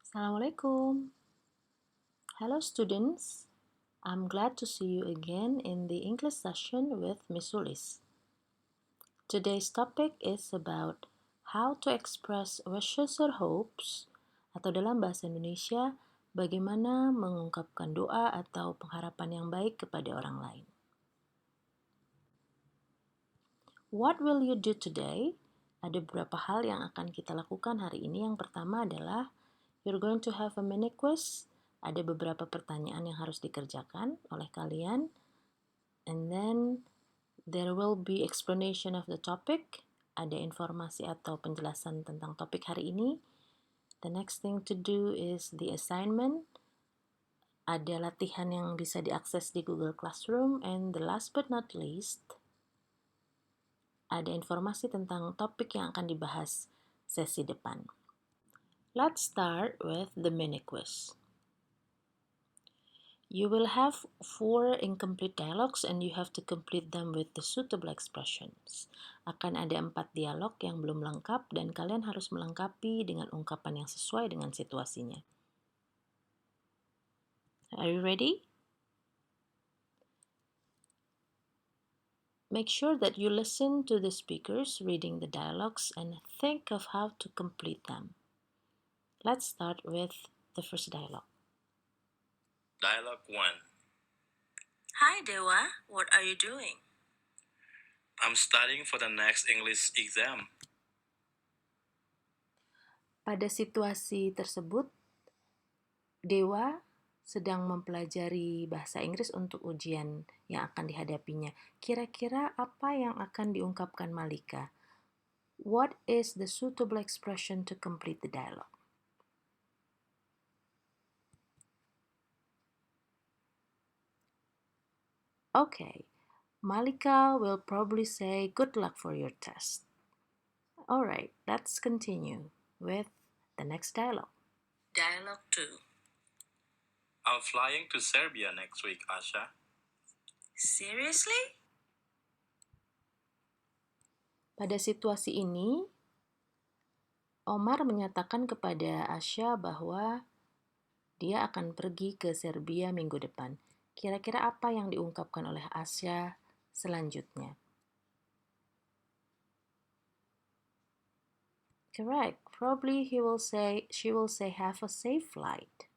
Assalamualaikum. Hello students. I'm glad to see you again in the English session with Miss Sulis. Today's topic is about how to express wishes or hopes, atau dalam bahasa Indonesia, bagaimana mengungkapkan doa atau pengharapan yang baik kepada orang lain. What will you do today? Ada beberapa hal yang akan kita lakukan hari ini. Yang pertama adalah you're going to have a mini quiz. Ada beberapa pertanyaan yang harus dikerjakan oleh kalian. And then there will be explanation of the topic. Ada informasi atau penjelasan tentang topik hari ini. The next thing to do is the assignment. Ada latihan yang bisa diakses di Google Classroom. And the last but not least, ada informasi tentang topik yang akan dibahas sesi depan. Let's start with the mini quiz. You will have 4 incomplete dialogues and you have to complete them with the suitable expressions. Akan ada 4 dialog yang belum lengkap dan kalian harus melengkapi dengan ungkapan yang sesuai dengan situasinya. Are you ready? Make sure that you listen to the speakers reading the dialogues and think of how to complete them. Let's start with the first dialogue. Dialogue 1. Hi Dewa, what are you doing? I'm studying for the next English exam. Pada situasi tersebut, Dewa sedang mempelajari bahasa Inggris untuk ujian yang akan dihadapinya. Kira-kira apa yang akan diungkapkan Malika? What is the suitable expression to complete the dialogue? Okay, Malika will probably say good luck for your test. Alright, let's continue with the next dialogue. Dialogue 2. I'm flying to Serbia next week, Asha. Seriously? Pada situasi ini, Omar menyatakan kepada Asya bahwa dia akan pergi ke Serbia minggu depan. Kira-kira apa yang diungkapkan oleh Asya selanjutnya? Correct. Probably she will say have a safe flight.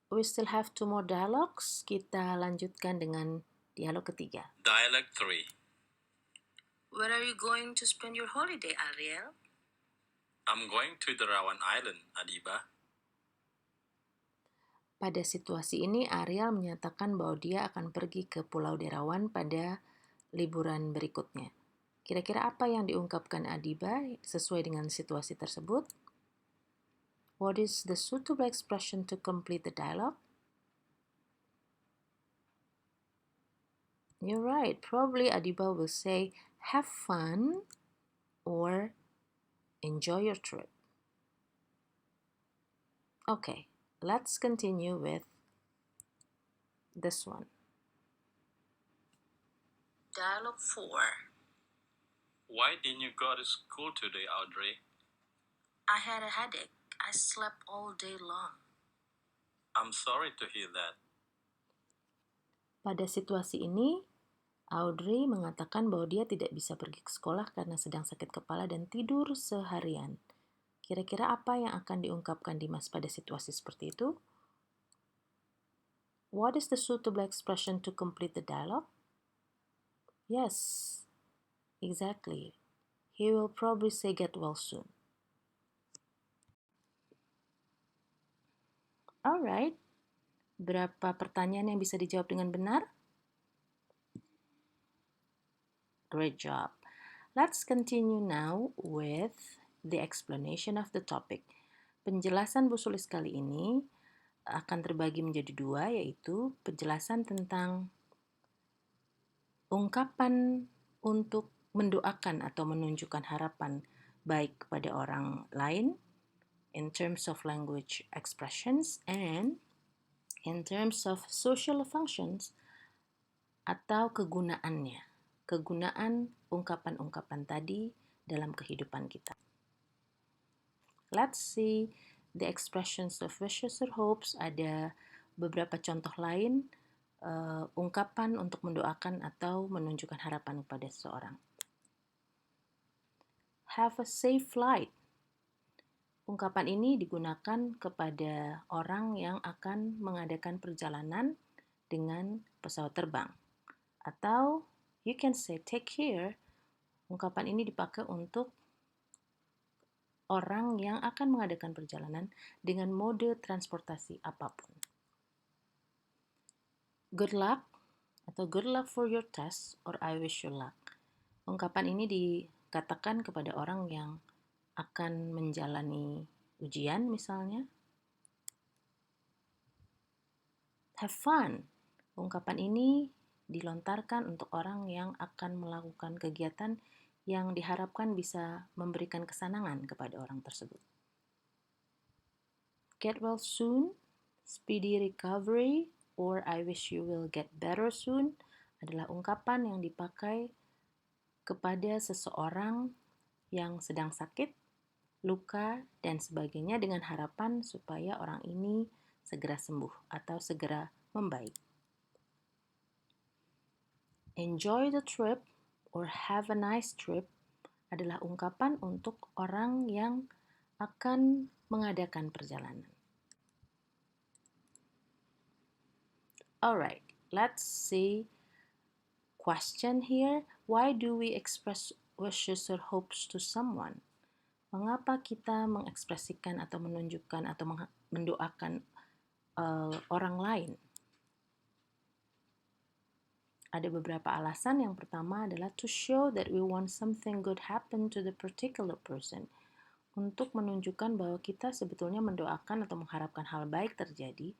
We still have 2 more dialogues. Kita lanjutkan dengan dialog ketiga. Dialogue 3. Where are you going to spend your holiday, Ariel? I'm going to the Rawan Island, Adiba. Pada situasi ini, Ariel menyatakan bahwa dia akan pergi ke Pulau Derawan pada liburan berikutnya. Kira-kira apa yang diungkapkan Adiba sesuai dengan situasi tersebut? What is the suitable expression to complete the dialogue? You're right. Probably Adiba will say, have fun or enjoy your trip. Okay, let's continue with this one. Dialogue 4. Why didn't you go to school today, Audrey? I had a headache. I slept all day long. I'm sorry to hear that. Pada situasi ini, Audrey mengatakan bahwa dia tidak bisa pergi ke sekolah karena sedang sakit kepala dan tidur seharian. Kira-kira apa yang akan diungkapkan Dimas pada situasi seperti itu? What is the suitable expression to complete the dialogue? Yes, exactly. He will probably say get well soon. Alright, berapa pertanyaan yang bisa dijawab dengan benar? Great job. Let's continue now with the explanation of the topic. Penjelasan Bu Sulis kali ini akan terbagi menjadi 2, yaitu penjelasan tentang ungkapan untuk mendoakan atau menunjukkan harapan baik kepada orang lain in terms of language expressions and in terms of social functions atau kegunaan ungkapan-ungkapan tadi dalam kehidupan kita. Let's see the expressions of wishes or hopes. Ada beberapa contoh lain ungkapan untuk mendoakan atau menunjukkan harapan kepada seseorang. Have a safe flight. Ungkapan ini digunakan kepada orang yang akan mengadakan perjalanan dengan pesawat terbang. Atau you can say take care. Ungkapan ini dipakai untuk orang yang akan mengadakan perjalanan dengan mode transportasi apapun. Good luck atau good luck for your test or I wish you luck. Ungkapan ini dikatakan kepada orang yang akan menjalani ujian misalnya. Have fun. Ungkapan ini dilontarkan untuk orang yang akan melakukan kegiatan yang diharapkan bisa memberikan kesenangan kepada orang tersebut. Get well soon, speedy recovery, or I wish you will get better soon adalah ungkapan yang dipakai kepada seseorang yang sedang sakit, luka, dan sebagainya dengan harapan supaya orang ini segera sembuh atau segera membaik. Enjoy the trip or have a nice trip adalah ungkapan untuk orang yang akan mengadakan perjalanan. Alright, let's see question here. Why do we express wishes or hopes to someone? Mengapa kita mengekspresikan atau menunjukkan atau mendoakan orang lain? Ada beberapa alasan. Yang pertama adalah to show that we want something good happen to the particular person. Untuk menunjukkan bahwa kita sebetulnya mendoakan atau mengharapkan hal baik terjadi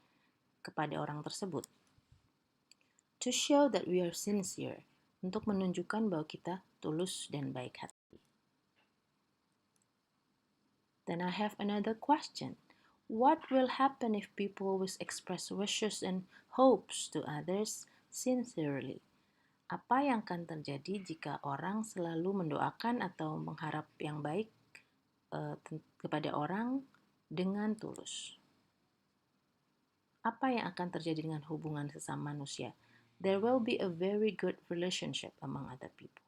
kepada orang tersebut. To show that we are sincere. Untuk menunjukkan bahwa kita tulus dan baik hati. Then I have another question. What will happen if people always express wishes and hopes to others sincerely? Apa yang akan terjadi jika orang selalu mendoakan atau mengharap yang baik kepada orang dengan tulus? Apa yang akan terjadi dengan hubungan sesama manusia? There will be a very good relationship among other people.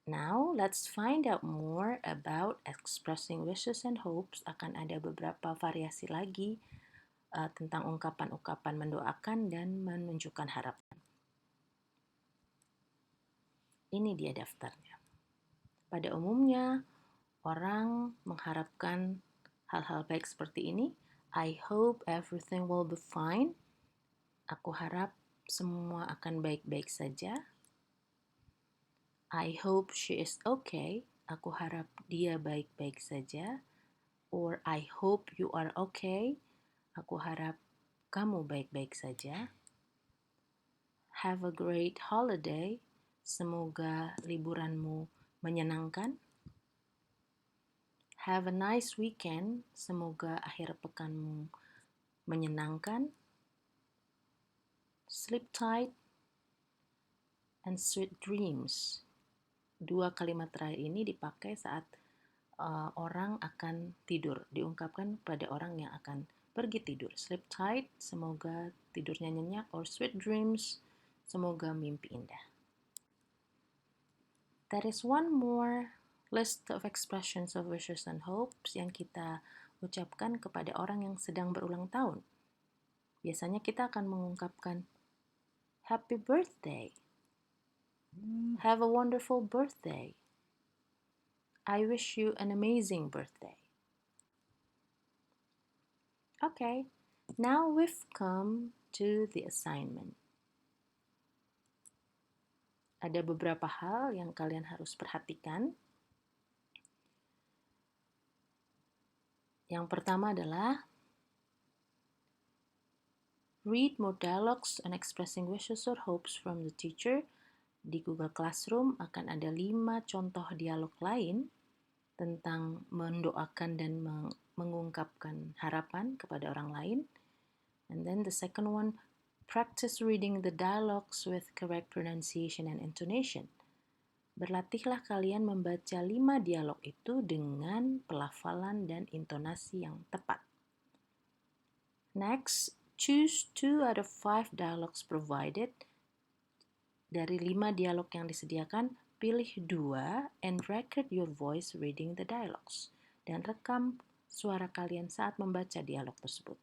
Now, let's find out more about expressing wishes and hopes. Akan ada beberapa variasi lagi tentang ungkapan-ungkapan mendoakan dan menunjukkan harapan. Ini dia daftarnya. Pada umumnya, orang mengharapkan hal-hal baik seperti ini. I hope everything will be fine. Aku harap semua akan baik-baik saja. I hope she is okay. Aku harap dia baik-baik saja. Or I hope you are okay. Aku harap kamu baik-baik saja. Have a great holiday. Semoga liburanmu menyenangkan. Have a nice weekend. Semoga akhir pekanmu menyenangkan. Sleep tight and sweet dreams. Dua kalimat terakhir ini dipakai saat orang akan tidur. Diungkapkan pada orang yang akan pergi tidur. Sleep tight, semoga tidurnya nyenyak. Or sweet dreams, semoga mimpi indah. There is one more list of expressions of wishes and hopes yang kita ucapkan kepada orang yang sedang berulang tahun. Biasanya kita akan mengungkapkan happy birthday. Have a wonderful birthday. I wish you an amazing birthday. Okay, now we've come to the assignment. Ada beberapa hal yang kalian harus perhatikan. Yang pertama adalah read more dialogues on expressing wishes or hopes from the teacher. Di Google Classroom akan ada 5 contoh dialog lain tentang mendoakan dan mengungkapkan harapan kepada orang lain. And then the second one, practice reading the dialogues with correct pronunciation and intonation. Berlatihlah kalian membaca 5 dialog itu dengan pelafalan dan intonasi yang tepat. Next, choose 2 out of 5 dialogues provided. Dari 5 dialog yang disediakan, pilih 2 and record your voice reading the dialogues. Dan rekam suara kalian saat membaca dialog tersebut.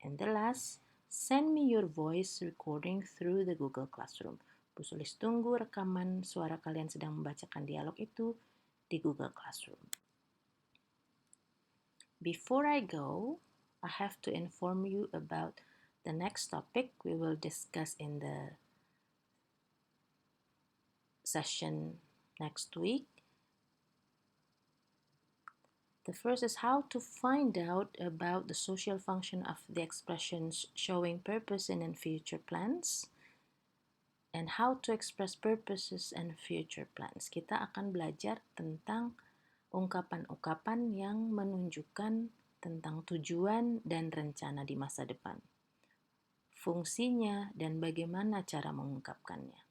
And the last, send me your voice recording through the Google Classroom. Bu Sulis tunggu rekaman suara kalian sedang membacakan dialog itu di Google Classroom. Before I go, I have to inform you about the next topic we will discuss in the session next week. The first is how to find out about the social function of the expressions showing purpose in and future plans, and how to express purposes and future plans. Kita akan belajar tentang ungkapan-ungkapan yang menunjukkan tentang tujuan dan rencana di masa depan, fungsinya, dan bagaimana cara mengungkapkannya.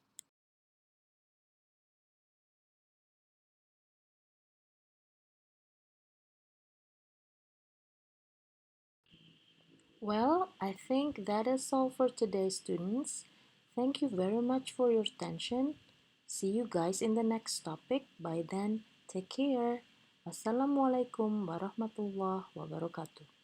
Well, I think that is all for today, students. Thank you very much for your attention. See you guys in the next topic. By then, take care. Wassalamualaikum warahmatullahi wabarakatuh.